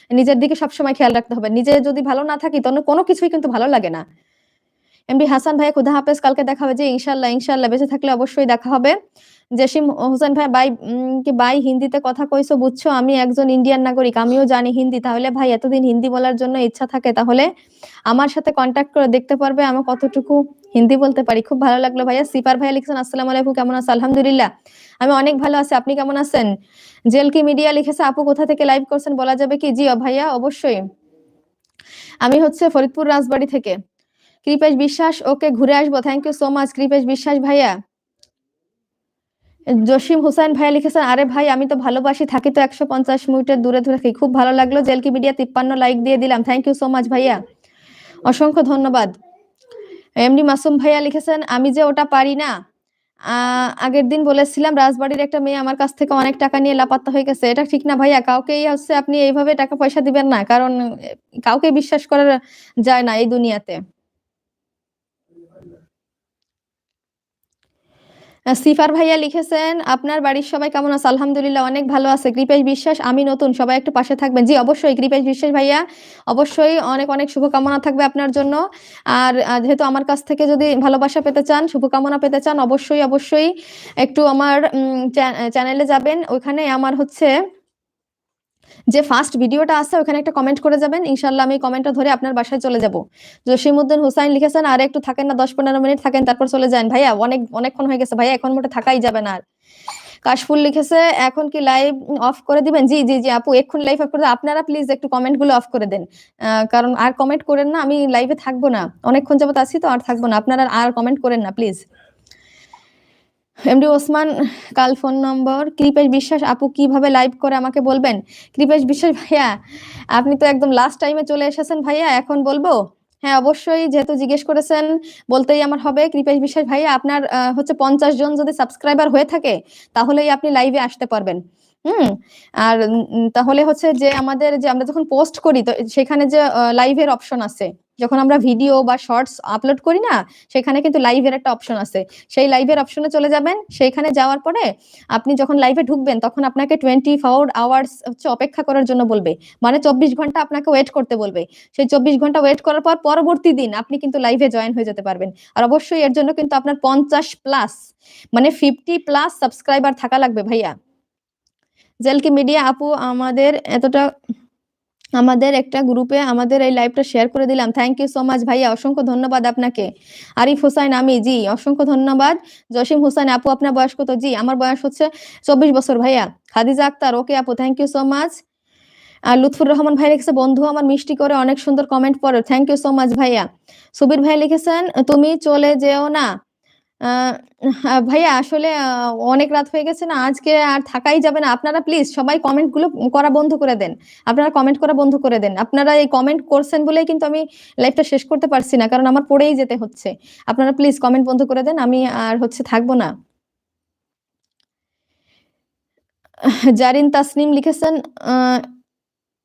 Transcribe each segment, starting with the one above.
নিজের দিকে সবসময় খেয়াল রাখতে হবে। নিজে যদি ভালো না থাকি তখন কোনো কিছুই কিন্তু ভালো লাগে না। এমডি হাসান ভাই খুদা হাফেজ, কালকে দেখা হবে। জি ইনশাল্লাহ, ইনশাল্লাহ বেঁচে থাকলে অবশ্যই দেখা হবে। জসিম হোসেন ভাই, বাই কি বাই হিন্দিতে কথা কইছো বুঝছো, আমি একজন ইন্ডিয়ান নাগরিক, আমিও জানি হিন্দি। তাহলে ভাই এতদিন হিন্দি বলার জন্য ইচ্ছা থাকে তাহলে আমার সাথে কন্ট্যাক্ট করে দেখতে পারবে আমি কতটুকু হিন্দি বলতে পারি। খুব ভালো লাগলো ভাইয়া। সিপার ভাইয়া লিখছেন আসসালামু আলাইকুম, কেমন আছেন? আলহামদুলিল্লাহ আমি অনেক ভালো আছি, আপনি কেমন আছেন? জেলকি মিডিয়া লিখেছে আপু কোথা থেকে লাইভ করছেন বলা যাবে কি? জি ভাইয়া অবশ্যই, আমি হচ্ছে ফরিদপুর রাজবাড়ি থেকে। কৃপেশ বিশ্বাস, ওকে ঘুরে আসবো, thank you so much Kripesh Biswas ভাইয়া। জসিম হুসাইন ভাইয়া লিখেছেন আরে ভাই আমি তো ভালোবাসি, থাকি তো 150 মিটার দূরে দূরে থাকি। খুব ভালো লাগলো। জেলকি মিডিয়া 53 লাইক দিয়ে দিলাম, থ্যাংক ইউ সো মাচ ভাইয়া, অসংখ্য ধন্যবাদ। এমডি মাসুম ভাইয়া লিখেছেন আমি যে ওটা পারি না, আগের দিন বলেছিলাম রাজবাড়ির একটা মেয়ে আমার কাছ থেকে অনেক টাকা নিয়ে লাপাত্তা হয়ে গেছে। এটা ঠিক না ভাইয়া, কাউকেই হচ্ছে আপনি এইভাবে টাকা পয়সা দিবেন না, কারণ কাউকে বিশ্বাস করা যায় না এই দুনিয়াতে। সিফার ভাইয়া লিখেছেন আপনার বাড়ির সবাই কেমন আছে? আলহামদুলিল্লাহ অনেক ভালো আছে। কৃপেশ বিশ্বাস আমি নতুন, সবাই একটু পাশে থাকবেন। জি অবশ্যই কৃপেশ বিশ্বাস ভাইয়া, অবশ্যই অনেক অনেক শুভকামনা থাকবে আপনার জন্য। আর যেহেতু আমার কাছ থেকে যদি ভালোবাসা পেতে চান, শুভকামনা পেতে চান, অবশ্যই অবশ্যই একটু আমার চ্যানেলে যাবেন। ওইখানে আমার হচ্ছে যে ফার্স্ট ভিডিওটা আছে ওখানে একটা কমেন্ট করে যাবেন, ইনশাল্লাহ আমি কমেন্টটা ধরে আপনার বাসায় চলে যাব। জসিমউদ্দিন হুসাইন লিখেছেন আর একটু থাকেন না, 10-15 মিনিট থাকেন তারপর চলে যান। ভাইয়া অনেকক্ষণ হয়ে গেছে ভাইয়া, এখন মোটে থাকাই যাবে না আর। কাশফুল লিখেছে এখন কি লাইভ অফ করে দিবেন? জি জি জি আপু, এক্ষুনি লাইভ অফ করে দেন। আপনারা প্লিজ একটু কমেন্ট গুলো অফ করে দেন, কারণ আর কমেন্ট করেন না, আমি লাইভে থাকবো না, অনেকক্ষণ যাবত আছি তো আর থাকবো না। আপনারা আর কমেন্ট করেন না প্লিজ। এমডি ওসমান কাল ফোন নম্বর। কৃপেশ বিশ্বাস আপু কিভাবে লাইভ করে আমাকে বলবেন? কৃপেশ বিশ্বাস ভাইয়া আপনি তো একদম লাস্ট টাইমে চলে এসেছেন ভাইয়া, এখন বলবো? হ্যাঁ অবশ্যই, যেহেতু জিজ্ঞেস করেছেন বলতেই আমার হবে। কৃপেশ বিশ্বাস ভাইয়া আপনার হচ্ছে 50 জন যদি সাবস্ক্রাইবার হয়ে থাকে তাহলেই আপনি লাইভে আসতে পারবেন। আর তাহলে হচ্ছে যে আমাদের যে আমরা যখন পোস্ট করি তো সেখানে যে লাইভের অপশন আছে, যখন আমরা ভিডিও বা শর্টস আপলোড করি না সেখানে কিন্তু লাইভের একটা অপশন আছে, সেই লাইভের অপশনে চলে যাবেন। সেইখানে যাওয়ার পরে আপনি যখন লাইভে ঢুকবেন তখন আপনাকে 24 আওয়ার্স হচ্ছে অপেক্ষা করার জন্য বলবে, মানে 24 ঘন্টা আপনাকে ওয়েট করতে বলবে। সেই 24 ঘন্টা ওয়েট করার পর পরবর্তী দিন আপনি কিন্তু লাইভে জয়েন হয়ে যেতে পারবেন। আর অবশ্যই এর জন্য কিন্তু আপনার 50 প্লাস মানে 50 প্লাস সাবস্ক্রাইবার থাকা লাগবে ভাইয়া। জেলকি মিডিয়া আপু আমাদের একটা গ্রুপে আমাদের এই লাইভটা শেয়ার করে দিলাম, থ্যাংক ইউ সো মাচ ভাইয়া, অসংখ্য ধন্যবাদ আপনাকে। আরিফ হোসাইন আমি, জি অসংখ্য ধন্যবাদ। জসিম হোসেন আপু আপনার বয়স কত? জি আমার বয়স হচ্ছে 24 বছর ভাইয়া। খাদিজা আক্তার ওকে আপু, থ্যাংক ইউ সো মাচ। আর লুৎফুর রহমান ভাই লিখেছে বন্ধু আমার মিষ্টি করে অনেক সুন্দর কমেন্ট পড়ে, থ্যাংক ইউ সো মাচ ভাইয়া। সুবীর ভাই লিখেছেন তুমি চলে যেও না। ভাইয়া আসলে অনেক রাত হয়ে গেছে না, আজকে আর থাকাই যাবে না। আপনারা প্লিজ সবাই কমেন্ট গুলো করা বন্ধ করে দেন, আপনারা কমেন্ট করা বন্ধ করে দেন। আপনারা এই কমেন্ট করছেন বলেই কিন্তু আমি লাইভটা শেষ করতে পারছি না, কারণ আমার পড়েই যেতে হচ্ছে। আপনারা প্লিজ কমেন্ট বন্ধ করে দেন, আমি আর হচ্ছে থাকবো না। জারিন তাসনিম লিখেছেন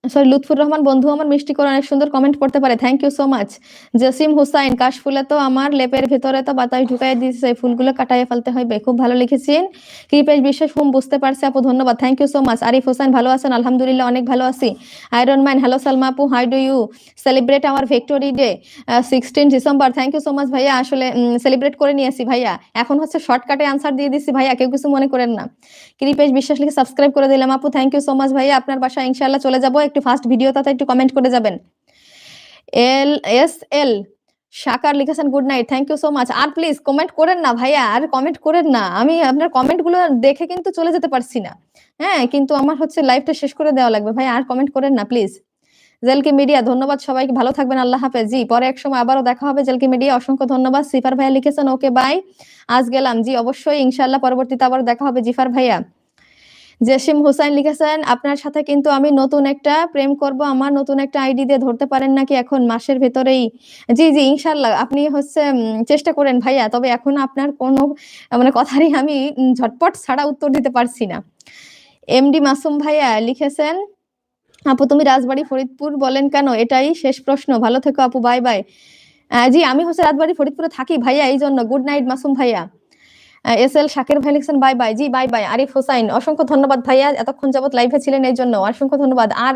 সরি লুৎফুর রহমান বন্ধু আমার মিষ্টি করে অনেক সুন্দর কমেন্ট করতে পারে, thank you so much. Jasim Hussain কাশফুলে তো আমার লেপের ভেতরে তো বাতাস ঢুকাই দিয়েছে, ফুলগুলো কাটাইয়ে ফেলতে হবে। খুব ভালো লিখেছেন কৃপেশ বিশ্বাস, বুঝতে পারছি আপু, ধন্যবাদ, thank you so much. Arif Hossain ভালো আছেন? আলহামদুলিল্লাহ অনেক ভালো আছি। আয়রন ম্যান হ্যালো সালমা আপু, how do you celebrate our victory day 16 December? Thank you so much ভাইয়া, আসলে সেলিব্রেট করে নিয়েছি ভাইয়া, এখন হচ্ছে শর্টকাটে আনসার দিয়ে দিচ্ছি ভাইয়া, কেউ কিছু মনে করেন না। কৃপেশ বিশ্বাস লিখে সাবস্ক্রাইব করে দিলাম আপু, থ্যাংক ইউ সো মাচ ভাইয়া। আপনার বাসায় ইনশাআল্লাহ চলে যাব, একটু ফার্স্ট ভিডিওটাতে একটু কমেন্ট করে যাবেন। এল সাকার লিখেছেন good night, thank you so much. আর প্লিজ কমেন্ট করেন না ভাইয়া, আর কমেন্ট করেন না, আমি আপনার কমেন্ট গুলো দেখে কিন্তু চলে যেতে পারছি না। হ্যাঁ কিন্তু আমার হচ্ছে লাইভটা শেষ করে দেওয়া লাগবে ভাই, আর কমেন্ট করেন না প্লিজ। জেলকি মিডিয়া ধন্যবাদ সবাইকে, ভালো থাকবেন, আল্লাহ হাফেজ। জি পরে এক সময় আবারও দেখা হবে। জেলকি মিডিয়া অসংখ্য ধন্যবাদ। সিফার ভাইয়া লিখেছেন ওকে বাই, আজ গেলাম। জি অবশ্যই ইনশাআল্লাহ পরবর্তীতে আবার দেখা হবে জিফার ভাইয়া। জসিম হুসাইন লিখেছেন আপনার সাথে কিন্তু আমি নতুন একটা প্রেম করব, আমার নতুন একটা আইডি দিয়ে ধরতে পারেন নাকি এখন মাসের ভেতরেই? জি জি ইনশাল্লাহ, আপনি হচ্ছে চেষ্টা করেন ভাইয়া, তবে এখন আপনার কোনো মানে কথারই আমি ঝটপট ছাড়া উত্তর দিতে পারছি না। এমডি মাসুম ভাইয়া লিখেছেন আপু তুমি রাজবাড়ী ফরিদপুর বলেন কেন? এটাই শেষ প্রশ্ন, ভালো থেকো আপু, বাই বাই। জি আমি হচ্ছে রাজবাড়ী ফরিদপুরে থাকি ভাইয়া, এই জন্য। গুড নাইট মাসুম ভাইয়া। এসএল শাকির ভাই লিখছেন বাই বাই। জি বাই বাই। আরিফ হোসাইন অসংখ্য ধন্যবাদ ভাইয়া, এতক্ষণ যাবত লাইভে ছিলেন এই জন্য অসংখ্য ধন্যবাদ। আর